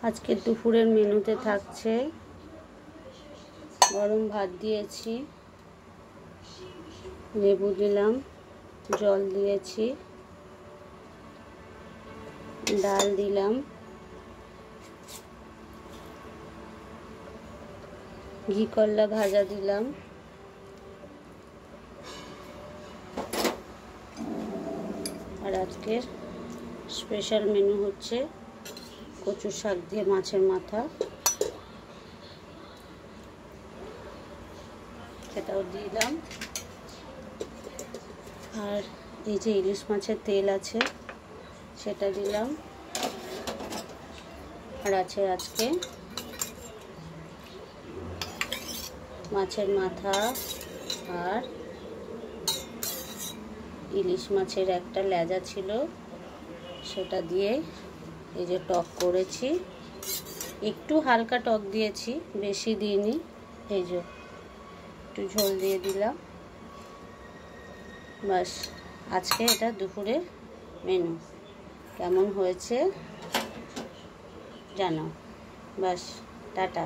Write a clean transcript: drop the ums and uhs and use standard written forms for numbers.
আজকে দুপুরের মেনুতে থাকছে গরম ভাত দিয়েছি, লেবু দিলাম, জল দিয়েছি, ডাল দিলাম, ঘি করলা ভাজা দিলাম, আর আজকের স্পেশাল মেনু হচ্ছে কচু শাক দিয়ে মাছের মাথা, সেটাও দিলাম। আর এই যে ইলিশ মাছের তেল আছে সেটা দিলাম। আর আছে আজকে মাছের মাথা আর ইলিশ মাছের একটা লেজা ছিল, সেটা দিয়ে এই যে টক করেছি। একটু হালকা টক দিয়েছি, বেশি দিইনি। এই যে একটু ঝোল দিয়ে দিলাম। বাস, আজকে এটা দুপুরের মেনু। কেমন হয়েছে জানাও। বাস, টাটা।